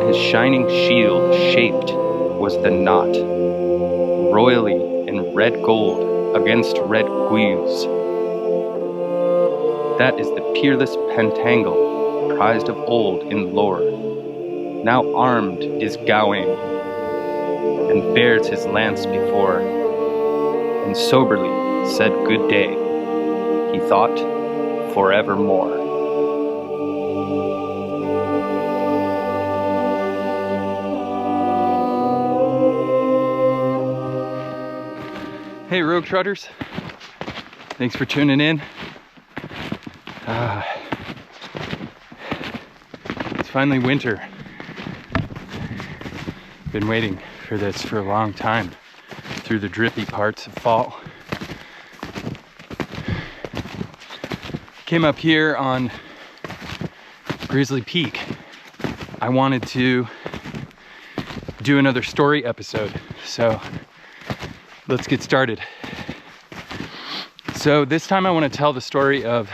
his shining shield shaped was the knot, royally in red gold against red gules. That is the peerless Pentangle, prized of old in lore. Now armed is Gawain, and bears his lance before, and soberly said good day, he thought forevermore. Hey Rogue Trotters, thanks for tuning in. It's finally winter. Been waiting for this for a long time through the drippy parts of fall. Came up here on Grizzly Peak. I wanted to do another story episode, so let's get started. So this time I want to tell the story of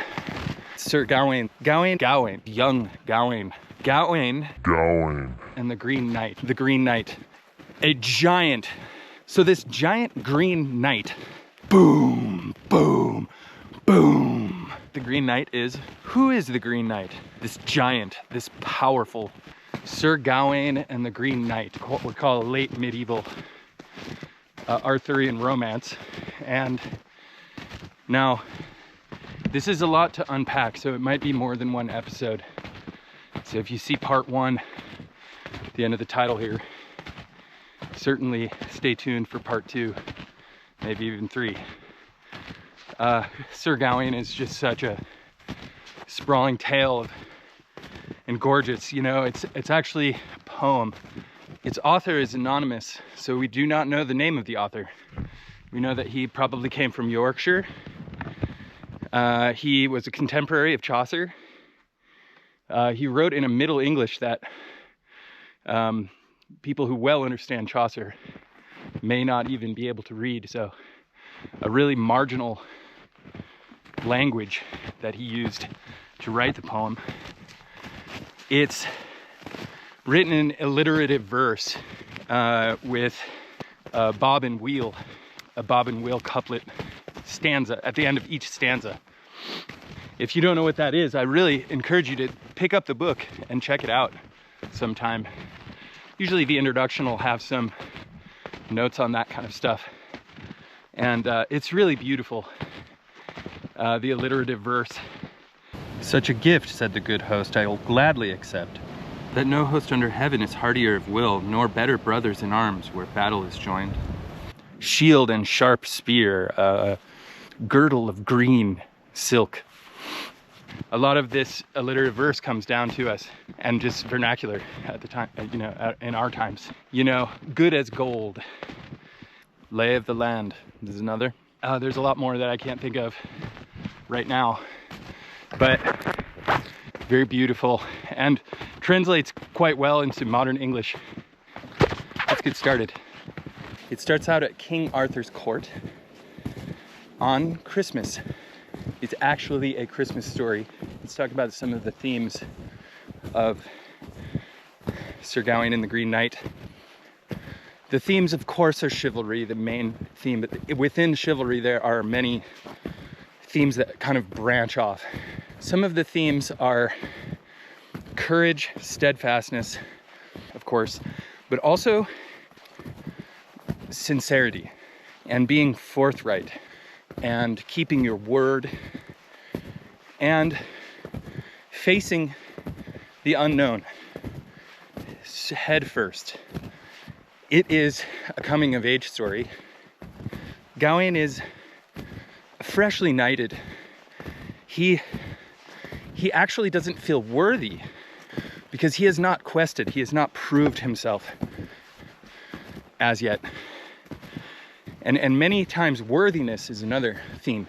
Sir Gawain, young Gawain, and the Green Knight, a giant. So this giant Green Knight, boom, boom, boom. The Green Knight is, who is the Green Knight? This giant, this powerful Sir Gawain and the Green Knight, what we call a late medieval Arthurian romance. And now this is a lot to unpack, so it might be more than one episode. So if you see part one at the end of the title here, certainly stay tuned for part two, maybe even three. Sir Gawain is just such a sprawling tale and gorgeous. You know, it's actually a poem. Its author is anonymous, so we do not know the name of the author. We know that he probably came from Yorkshire. He was a contemporary of Chaucer. He wrote in a Middle English that people who well understand Chaucer may not even be able to read, so a really marginal language that he used to write the poem. It's written in alliterative verse with a bob and wheel couplet stanza at the end of each stanza. If you don't know what that is, I really encourage you to pick up the book and check it out sometime. Usually the introduction will have some notes on that kind of stuff. And it's really beautiful, the alliterative verse. Such a gift, said the good host, I will gladly accept. That no host under heaven is heartier of will, nor better brothers in arms where battle is joined. Shield and sharp spear, girdle of green silk. A lot of this alliterative verse comes down to us, and just vernacular at the time, you know, in our times. You know, good as gold. Lay of the land. This is another. There's a lot more that I can't think of right now, but very beautiful and translates quite well into modern English. Let's get started. It starts out at King Arthur's court on Christmas. It's actually a Christmas story. Let's talk about some of the themes of Sir Gawain and the Green Knight. The themes, of course, are chivalry, the main theme, but within chivalry there are many themes that kind of branch off. Some of the themes are courage, steadfastness, of course, but also sincerity and being forthright and keeping your word and facing the unknown head first. It is a coming of age story. Gawain is freshly knighted. He actually doesn't feel worthy because he has not quested, he has not proved himself as yet. And many times worthiness is another theme.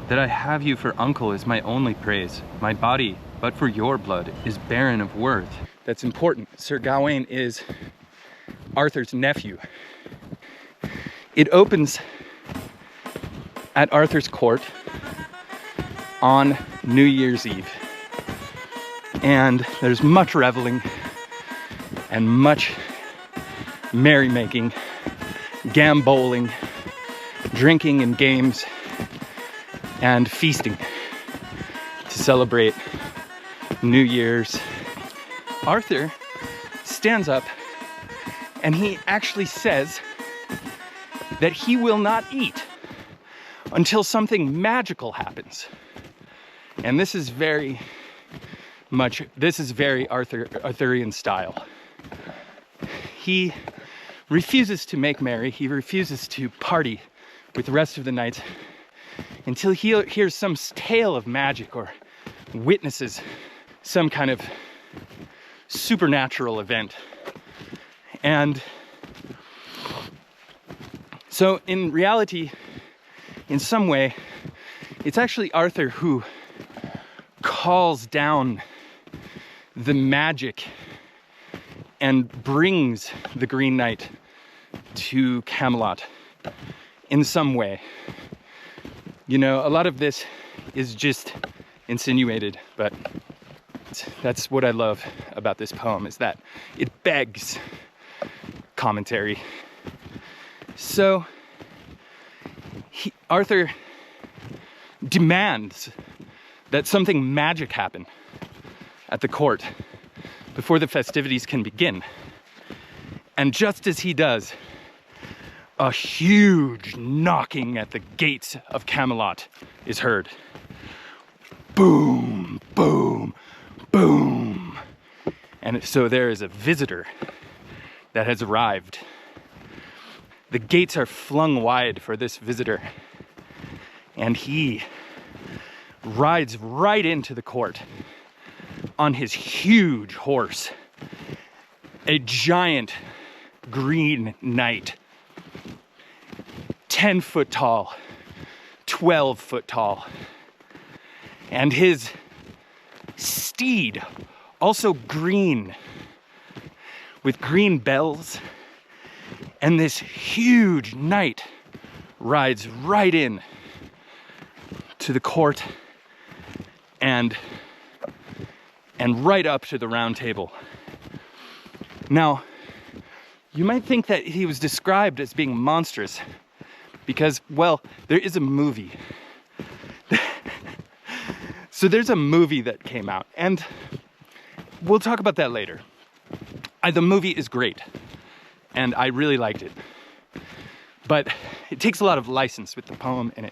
That I have you for uncle is my only praise. My body, but for your blood, is barren of worth. That's important. Sir Gawain is Arthur's nephew. It opens at Arthur's court on New Year's Eve. And there's much reveling and much merrymaking, gamboling, drinking and games, and feasting to celebrate New Year's. Arthur stands up and he actually says that he will not eat until something magical happens. And this is very Arthurian style. He refuses to make merry, he refuses to party with the rest of the knights until he hears some tale of magic or witnesses some kind of supernatural event. And so in reality, in some way, it's actually Arthur who calls down the magic and brings the Green Knight to Camelot in some way. You know, a lot of this is just insinuated, but that's what I love about this poem, is that it begs commentary. So Arthur demands that something magic happen at the court before the festivities can begin. And just as he does, a huge knocking at the gates of Camelot is heard. Boom, boom, boom. And so there is a visitor that has arrived. The gates are flung wide for this visitor, and he rides right into the court on his huge horse, a giant green knight, 10 foot tall, 12 foot tall, and his steed, also green, with green bells, and this huge knight rides right in to the court and right up to the round table. Now, you might think that he was described as being monstrous because, well, there is a movie. So there's a movie that came out, and we'll talk about that later. The movie is great, and I really liked it. But it takes a lot of license with the poem, and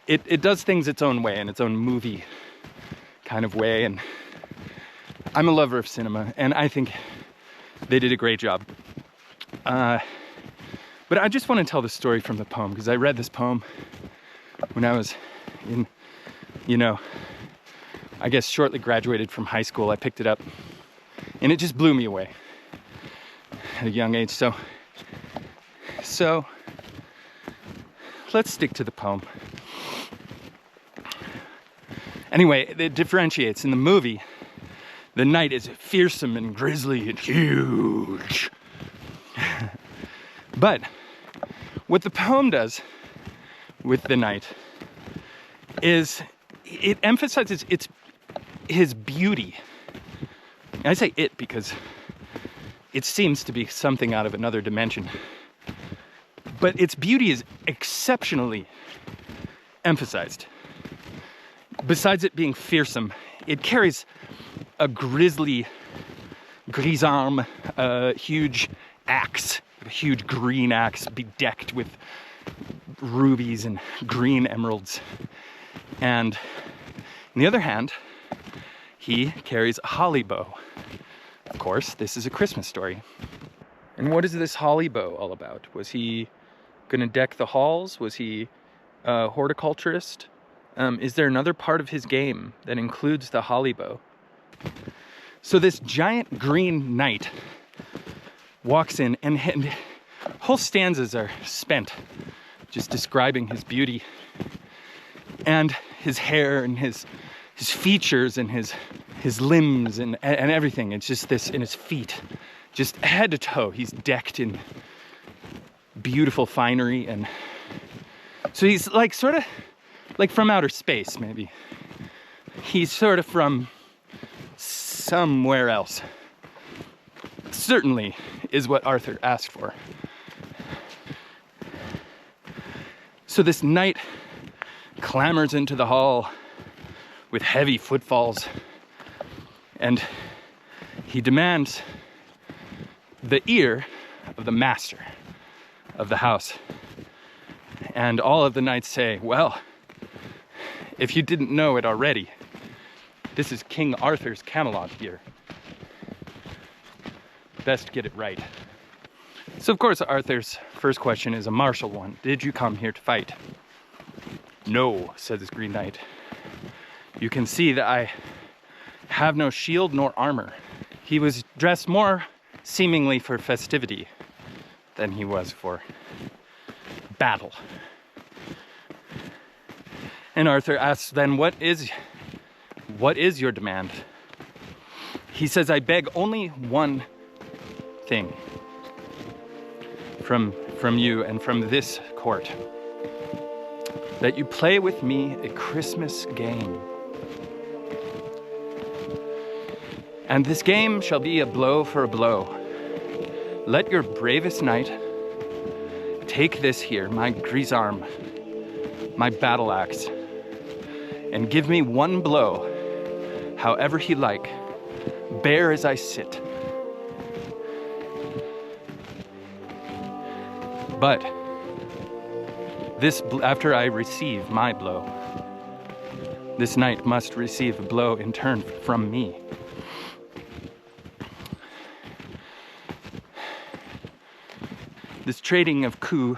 it does things its own way, in its own movie kind of way. And I'm a lover of cinema, and I think they did a great job. But I just want to tell the story from the poem, because I read this poem when I was in, I guess shortly graduated from high school. I picked it up, and it just blew me away at a young age. So let's stick to the poem. Anyway, it differentiates. In the movie, the knight is fearsome and grisly and huge. But what the poem does with the knight is it emphasizes his beauty. And I say it because it seems to be something out of another dimension. But its beauty is exceptionally emphasized. Besides it being fearsome, it carries a grisarm, huge axe, a huge green axe bedecked with rubies and green emeralds. And on the other hand, he carries a holly bow. Of course, this is a Christmas story. And what is this holly bow all about? Was he gonna deck the halls? Was he a horticulturist? Is there another part of his game that includes the holly bow? So this giant green knight walks in, and whole stanzas are spent just describing his beauty and his hair and his features and his limbs and everything. It's just this, in his feet, just head to toe. He's decked in beautiful finery, and so he's like sort of like from outer space, maybe. He's sort of from somewhere else. Certainly is what Arthur asked for. So this knight clambers into the hall with heavy footfalls, and he demands the ear of the master of the house. And all of the knights say, well, if you didn't know it already, this is King Arthur's Camelot here. Best get it right. So of course Arthur's first question is a martial one. Did you come here to fight? No, said this Green Knight. You can see that I have no shield nor armor. He was dressed more seemingly for festivity than he was for battle. And Arthur asks then, what is your demand? He says, I beg only one thing from you and from this court, that you play with me a Christmas game. And this game shall be a blow for a blow. Let your bravest knight take this here, my grisarm, my battle axe, and give me one blow, however he like, bare as I sit. But this, after I receive my blow, this knight must receive a blow in turn from me. This trading of coup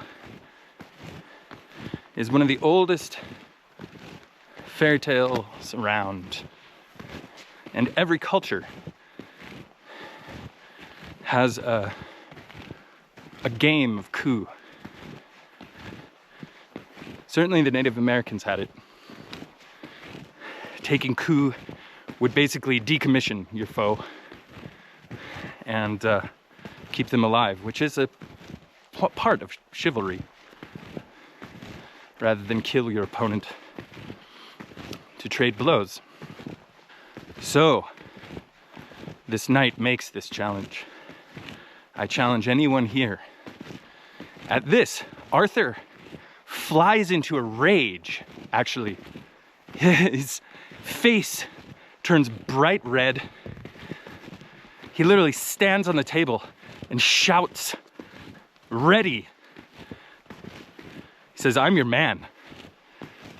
is one of the oldest fairy tales around, and every culture has a game of coup. Certainly the Native Americans had it. Taking coup would basically decommission your foe and keep them alive, which is a part of chivalry, rather than kill your opponent to trade blows. So this knight makes this challenge. I challenge anyone here. At this, Arthur flies into a rage, actually. His face turns bright red. He literally stands on the table and shouts, ready. He says, I'm your man.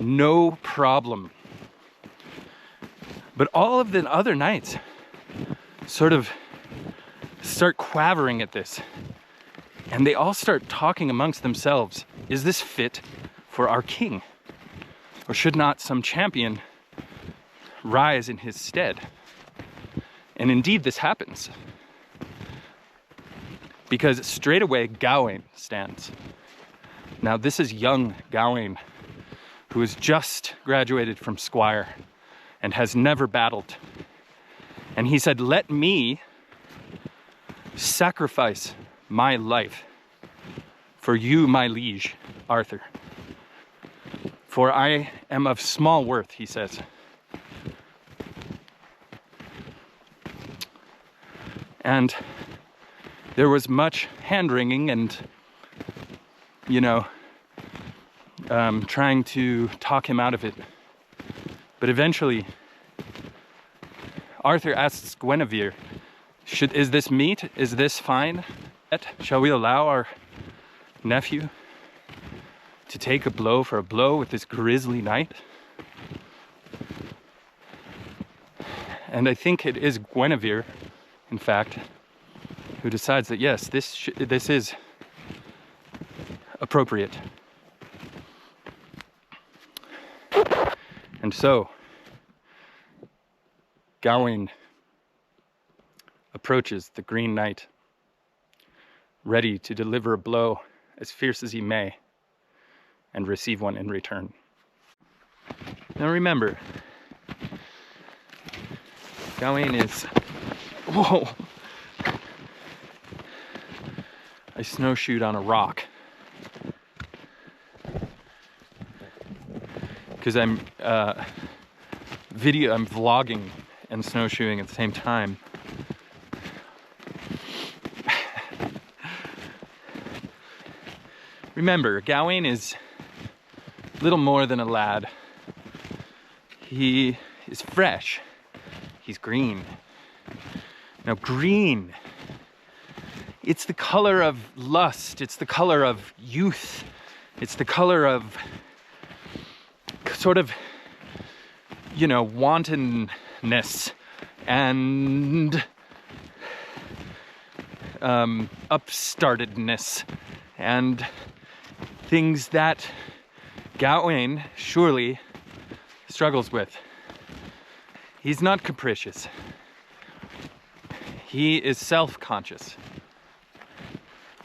No problem. But all of the other knights sort of start quavering at this. And they all start talking amongst themselves. Is this fit for our king? Or should not some champion rise in his stead? And indeed this happens. Because straight away Gawain stands. Now this is young Gawain, who has just graduated from Squire and has never battled. And he said, let me sacrifice my life for you, my liege, Arthur. For I am of small worth, he says. And there was much hand-wringing and, trying to talk him out of it. But eventually, Arthur asks Guinevere, is this meet? Is this fine? Shall we allow our nephew to take a blow for a blow with this grizzly knight? And I think it is Guinevere, in fact, who decides that yes, this is appropriate. And so Gawain approaches the Green Knight, ready to deliver a blow as fierce as he may and receive one in return. Now remember, Gawain is... Whoa! I snowshoed on a rock. Because I'm vlogging and snowshoeing at the same time. Remember, Gawain is little more than a lad. He is fresh. He's green. Now, green, it's the color of lust. It's the color of youth. It's the color of sort of, you know, wantonness and upstartedness and things that Gawain surely struggles with. He's not capricious. He is self-conscious.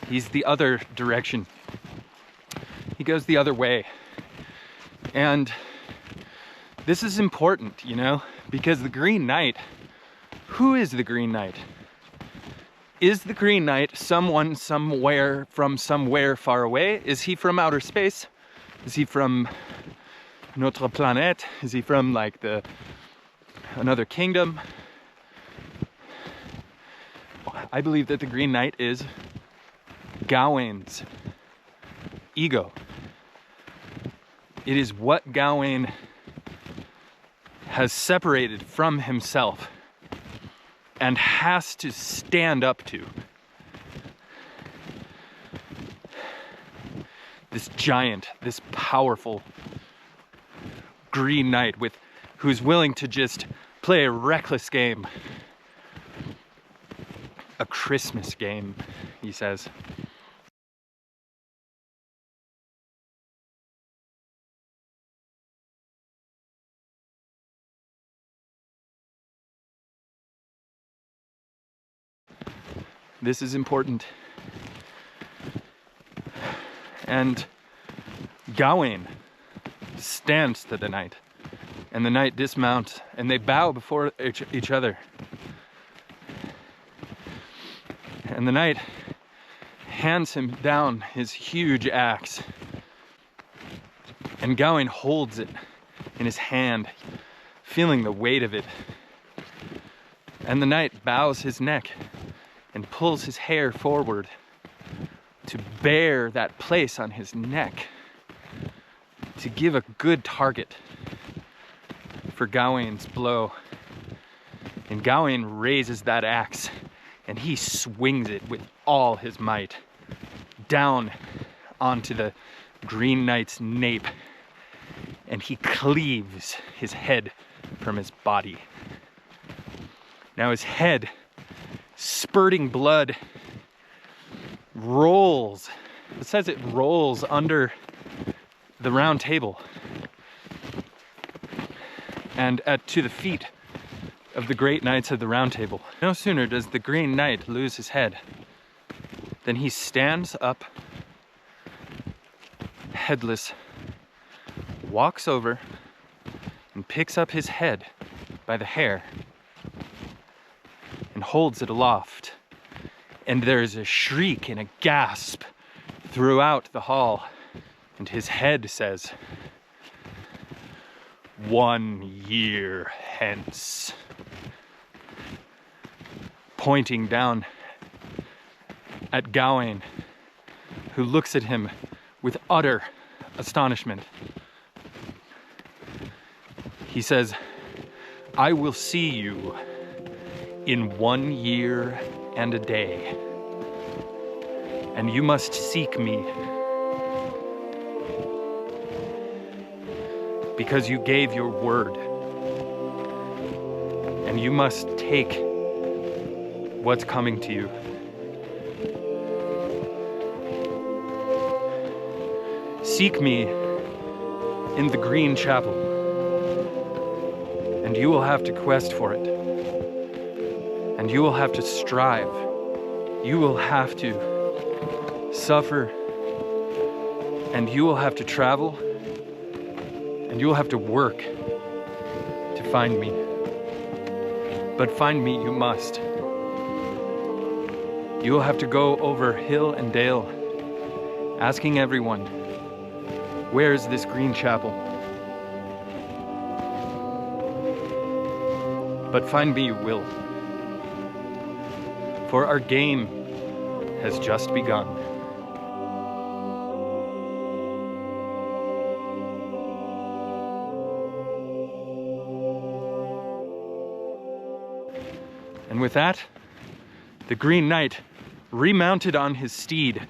He's the other direction. He goes the other way. And this is important, you know, because the Green Knight, who is the Green Knight? Is the Green Knight someone somewhere from somewhere far away? Is he from outer space? Is he from notre planète? Is he from like another kingdom? I believe that the Green Knight is Gawain's ego. It is what Gawain has separated from himself and has to stand up to. This giant, this powerful Green Knight who's willing to just play a reckless game. A Christmas game, he says. This is important. And Gawain stands to the knight, and the knight dismounts, and they bow before each other. And the knight hands him down his huge axe, and Gawain holds it in his hand, feeling the weight of it. And the knight bows his neck and pulls his hair forward to bear that place on his neck, to give a good target for Gawain's blow. And Gawain raises that axe and he swings it with all his might down onto the Green Knight's nape, and he cleaves his head from his body. Now his head, spurting blood, rolls. It says it rolls under the round table and to the feet of the great knights of the Round Table. No sooner does the Green Knight lose his head than he stands up, headless, walks over and picks up his head by the hair and holds it aloft. And there is a shriek and a gasp throughout the hall, and his head says, "1 year hence," pointing down at Gawain, who looks at him with utter astonishment. He says, "I will see you in 1 year and a day, and you must seek me, because you gave your word, and you must take what's coming to you. Seek me in the Green Chapel, and you will have to quest for it, and you will have to strive, you will have to suffer, and you will have to travel, and you will have to work to find me. But find me you must. You will have to go over hill and dale, asking everyone, where is this Green Chapel? but find me you will. For our game has just begun. And with that, the Green Knight remounted on his steed,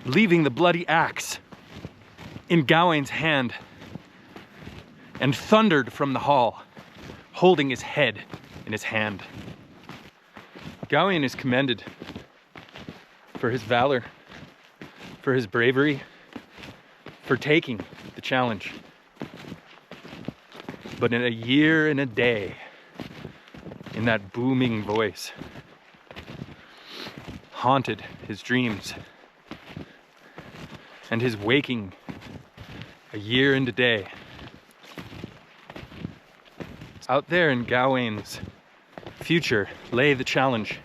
leaving the bloody axe in Gawain's hand, and thundered from the hall, holding his head in his hand. Gawain is commended for his valor, for his bravery, for taking the challenge. But in a year and a day, in that booming voice, haunted his dreams, and his waking a year and a day. Out there in Gawain's future lay the challenge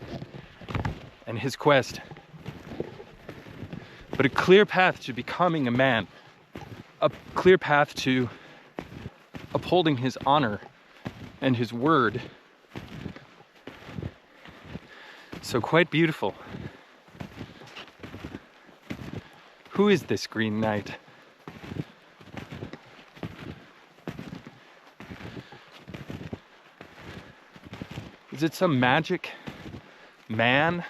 and his quest, but a clear path to becoming a man, a clear path to upholding his honor and his word. So quite beautiful. Who is this Green Knight? Is it some magic man?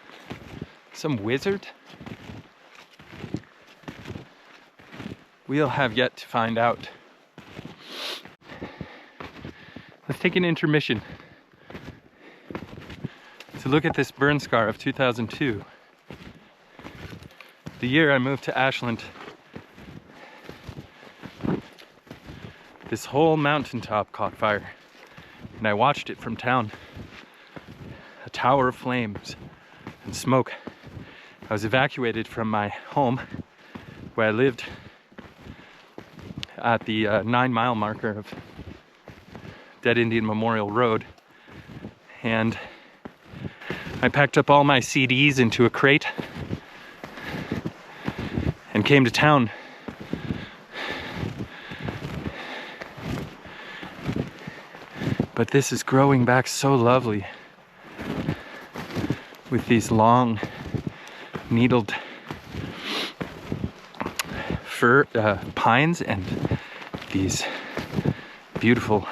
Some wizard? We'll have yet to find out. Let's take an intermission to look at this burn scar of 2002. The year I moved to Ashland. This whole mountaintop caught fire, and I watched it from town. A tower of flames and smoke. I was evacuated from my home, where I lived at the 9-mile marker of Dead Indian Memorial Road, and I packed up all my CDs into a crate and came to town. But this is growing back so lovely, with these long needled fir pines and these beautiful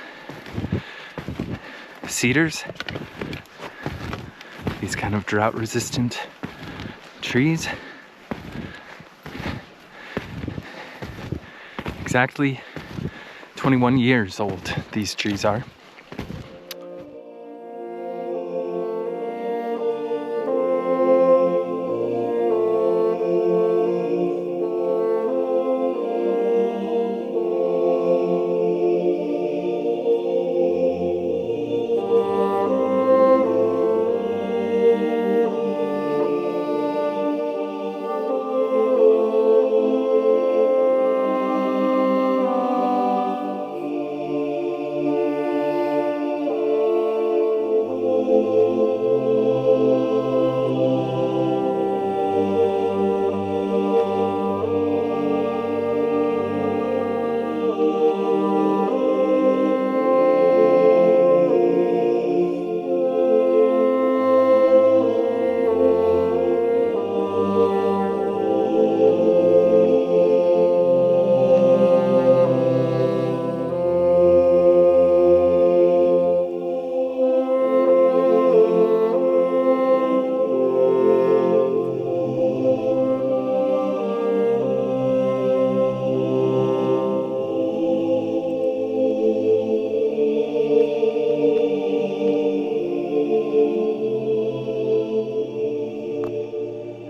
cedars, these kind of drought resistant trees. Exactly 21 years old these trees are.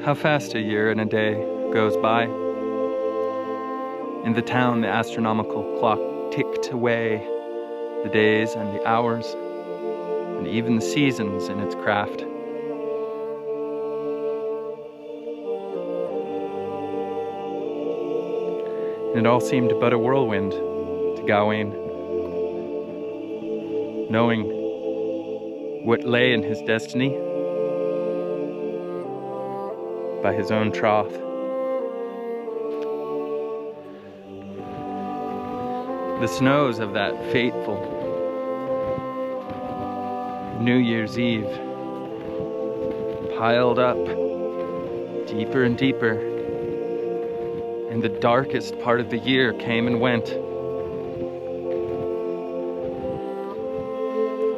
How fast a year and a day goes by. In the town, the astronomical clock ticked away the days and the hours, and even the seasons in its craft. And it all seemed but a whirlwind to Gawain, knowing what lay in his destiny by his own troth. The snows of that fateful New Year's Eve piled up deeper and deeper, and the darkest part of the year came and went.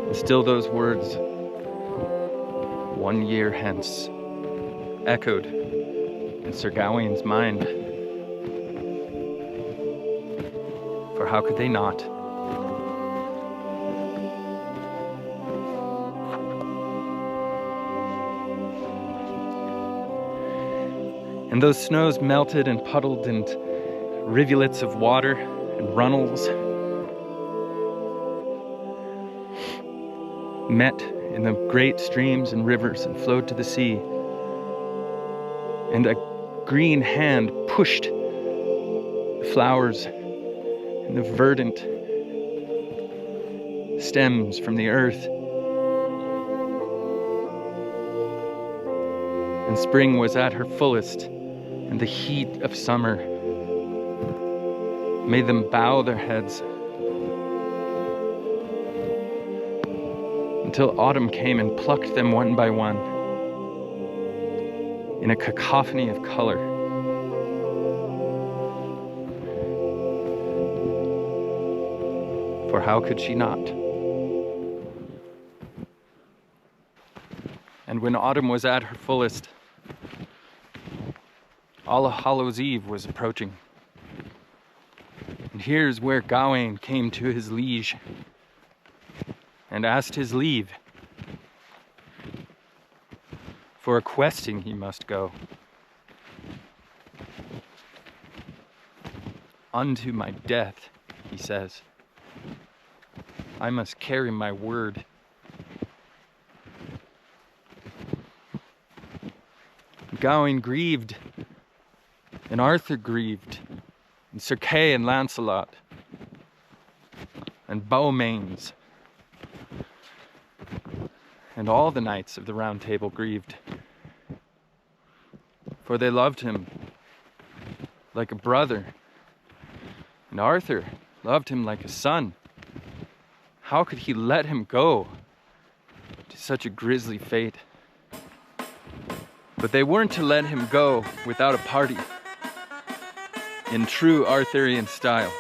And still those words, 1 year hence, echoed in Sir Gawain's mind. For how could they not? And those snows melted and puddled, and rivulets of water and runnels met in the great streams and rivers and flowed to the sea. And a green hand pushed the flowers and the verdant stems from the earth. And spring was at her fullest, and the heat of summer made them bow their heads, until autumn came and plucked them one by one in a cacophony of color. For how could she not? And when autumn was at her fullest, All Hallows Eve was approaching. And here's where Gawain came to his liege and asked his leave. For a questing he must go. Unto my death, he says, I must carry my word. Gawain grieved, and Arthur grieved, and Sir Kay and Lancelot, and Beaumains, and all the knights of the Round Table grieved, for they loved him like a brother, and Arthur loved him like a son. How could he let him go to such a grisly fate? But they weren't to let him go without a party, in true Arthurian style,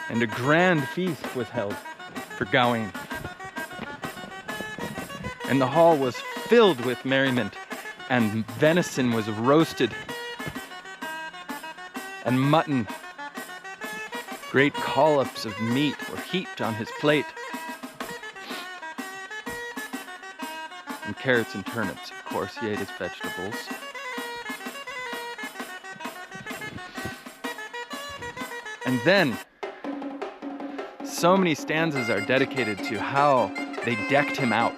and a grand feast was held for Gawain. And the hall was filled with merriment, and venison was roasted, and mutton, great collops of meat were heaped on his plate, and carrots and turnips, of course, he ate his vegetables. And then, so many stanzas are dedicated to how they decked him out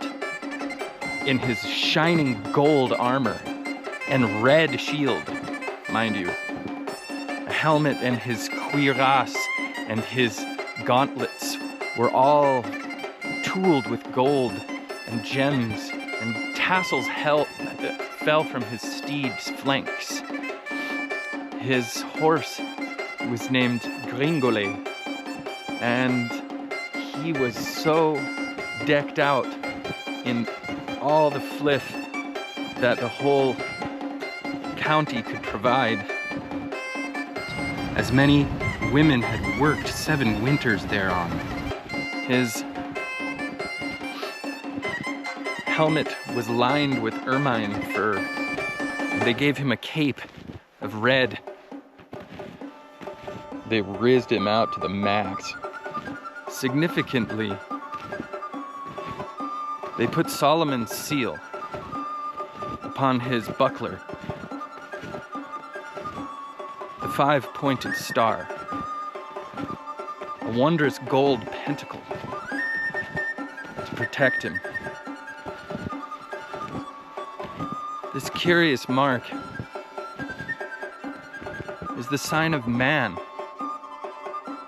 in his shining gold armor and red shield, mind you. A helmet and his cuirass and his gauntlets were all tooled with gold and gems, and tassels fell from his steed's flanks. His horse was named Gringolet, and he was so decked out in all the flith that the whole county could provide, as many women had worked 7 winters thereon. His helmet was lined with ermine fur. They gave him a cape of red. They rizzed him out to the max. Significantly, they put Solomon's seal upon his buckler, the 5-pointed star, a wondrous gold pentacle to protect him. This curious mark is the sign of man.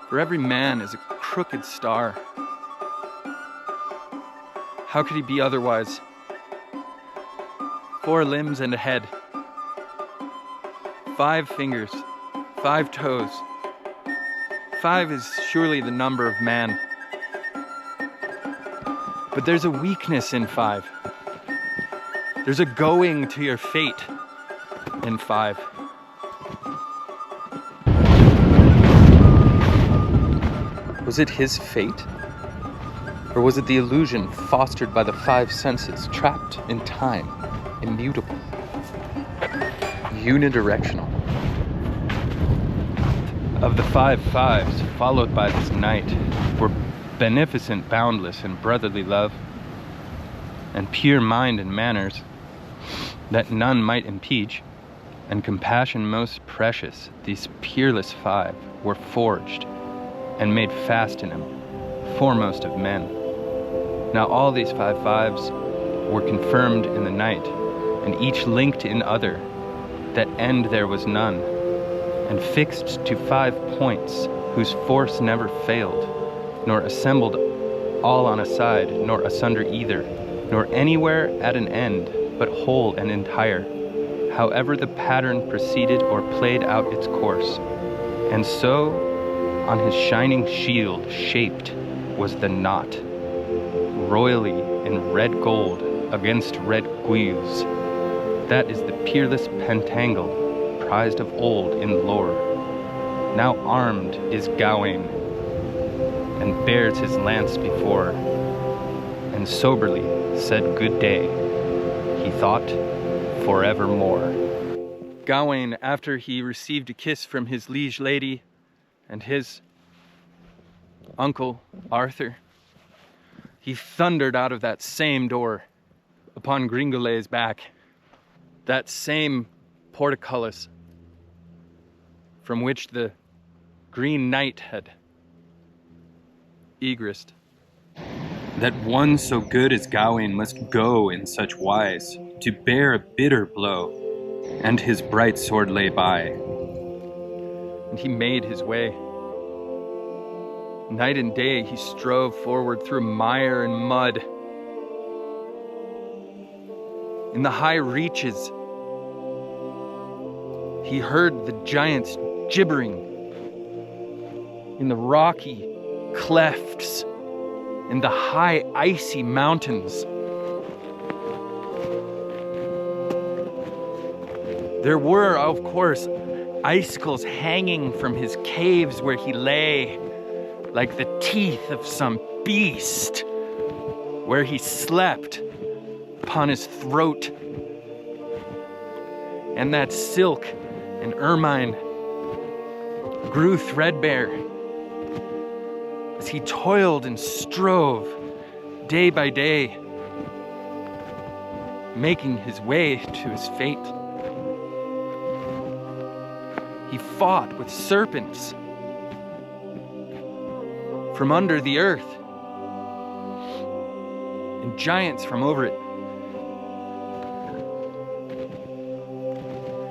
For every man is a crooked star. How could he be otherwise? 4 limbs and a head, 5 fingers, 5 toes. 5 is surely the number of man. But there's a weakness in 5. There's a going to your fate in 5. Was it his fate? Or was it the illusion fostered by the 5 senses, trapped in time, immutable, unidirectional? Of the 5 fives followed by this night were beneficent, boundless, and brotherly love, and pure mind and manners that none might impeach, and compassion most precious. These peerless 5 were forged and made fast in him, foremost of men. Now all these 5 fives were confirmed in the night, and each linked in other, that end there was none, and fixed to 5 points, whose force never failed, nor assembled all on a side, nor asunder either, nor anywhere at an end, but whole and entire, however the pattern proceeded or played out its course. And so on his shining shield shaped was the knot, royally in red gold against red gules. That is the peerless pentangle, prized of old in lore. Now armed is Gawain, and bears his lance before, and soberly said good day, he thought forevermore. Gawain, after he received a kiss from his liege lady and his uncle Arthur, he thundered out of that same door upon Gringolet's back, that same portcullis from which the Green Knight had egressed. That one so good as Gawain must go in such wise, to bear a bitter blow, and his bright sword lay by. And he made his way. Night and day he strove forward through mire and mud. In the high reaches, he heard the giants gibbering. In the rocky clefts, in the high icy mountains, there were, of course, icicles hanging from his caves where he lay, like the teeth of some beast, where he slept upon his throat. And that silk and ermine grew threadbare as he toiled and strove day by day, making his way to his fate. He fought with serpents from under the earth and giants from over it.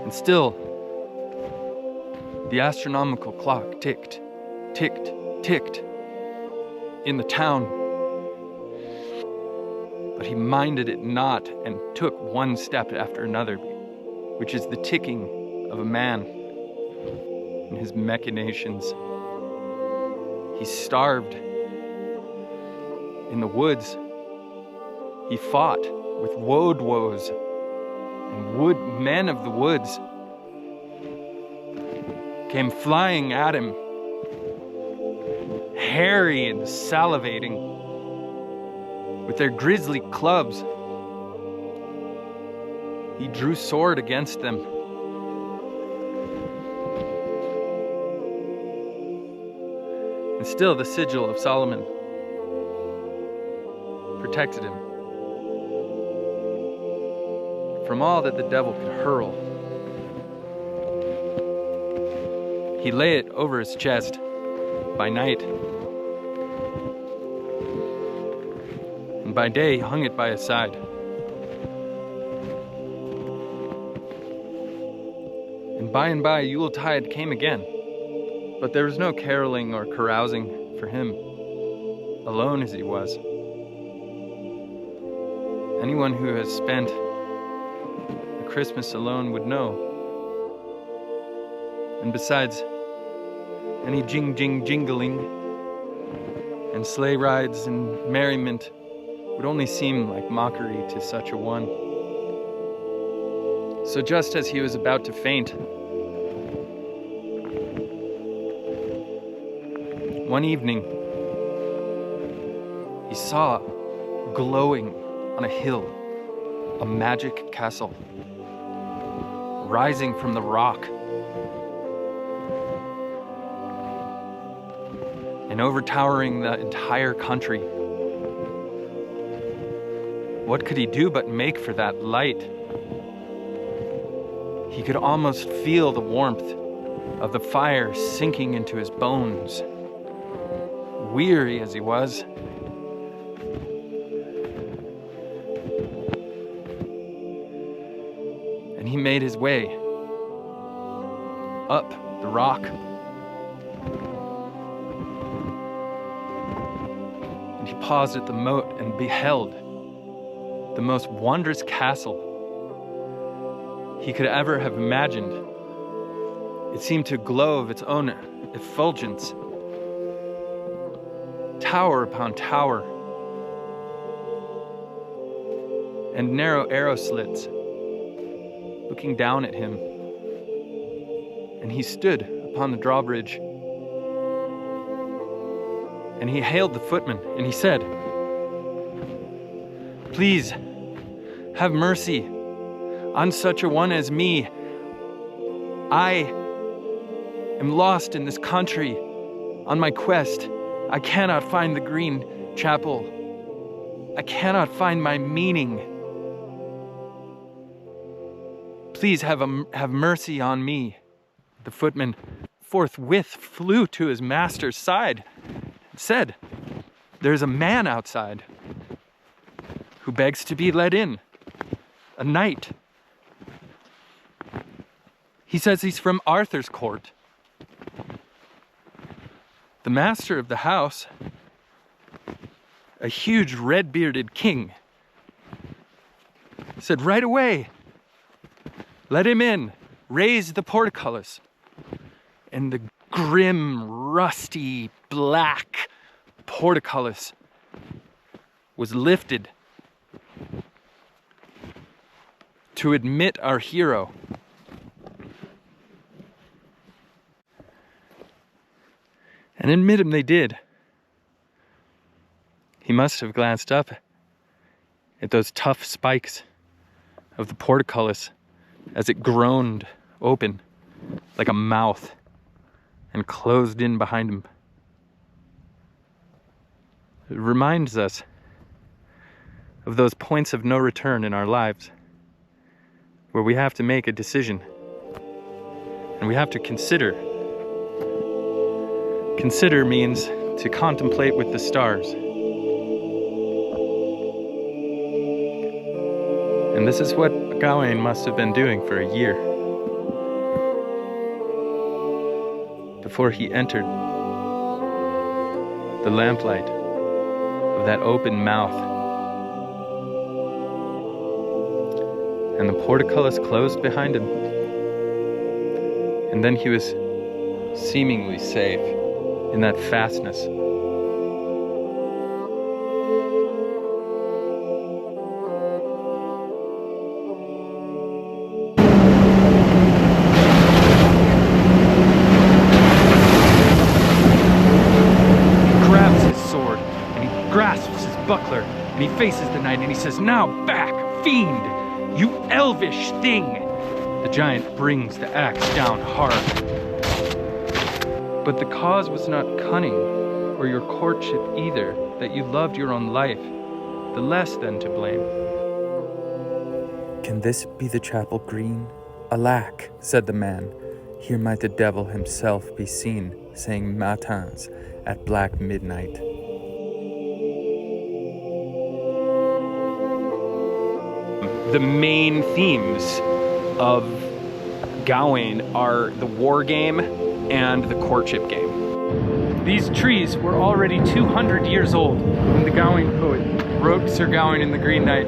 And still, the astronomical clock ticked, ticked, ticked in the town. But he minded it not and took one step after another, which is the ticking of a man and his machinations. He starved in the woods. He fought with woad-woes and wood men of the woods came flying at him, hairy and salivating, with their grisly clubs. He drew sword against them. And still the sigil of Solomon protected him from all that the devil could hurl. He lay it over his chest by night, and by day he hung it by his side. And by Yuletide came again, but there was no caroling or carousing for him, alone as he was. Anyone who has spent a Christmas alone would know. And besides any jingling and sleigh rides and merriment would only seem like mockery to such a one. So just as he was about to faint, one evening, he saw glowing on a hill a magic castle rising from the rock and overtowering the entire country. What could he do but make for that light? He could almost feel the warmth of the fire sinking into his bones. Weary as he was, and he made his way up the rock. And he paused at the moat and beheld the most wondrous castle he could ever have imagined. It seemed to glow of its own effulgence, tower upon tower, and narrow arrow slits looking down at him. And he stood upon the drawbridge, and he hailed the footman, and he said, "Please, have mercy on such a one as me. I am lost in this country on my quest. I cannot find the green chapel. I cannot find my meaning. Please have mercy on me." The footman forthwith flew to his master's side and said, "There's a man outside who begs to be let in, a knight. He says he's from Arthur's court." The master of the house, a huge red-bearded king, said, "Right away, let him in, raise the portcullis." And the grim, rusty, black portcullis was lifted to admit our hero. And admit him they did. He must have glanced up at those tough spikes of the portcullis as it groaned open like a mouth and closed in behind him. It reminds us of those points of no return in our lives where we have to make a decision and we have to consider. Consider means to contemplate with the stars. And this is what Gawain must have been doing for a year before he entered the lamplight of that open mouth. And the portcullis closed behind him. And then he was seemingly safe in that fastness. Grasps his buckler and he faces the knight and he says, "Now back, fiend, you elvish thing!" The giant brings the axe down hard. But the cause was not cunning or your courtship either, that you loved your own life, the less then to blame. "Can this be the chapel green? Alack," said the man, "here might the devil himself be seen, saying matins at black midnight." The main themes of Gawain are the war game and the courtship game. These trees were already 200 years old when the Gawain poet wrote Sir Gawain and the Green Knight.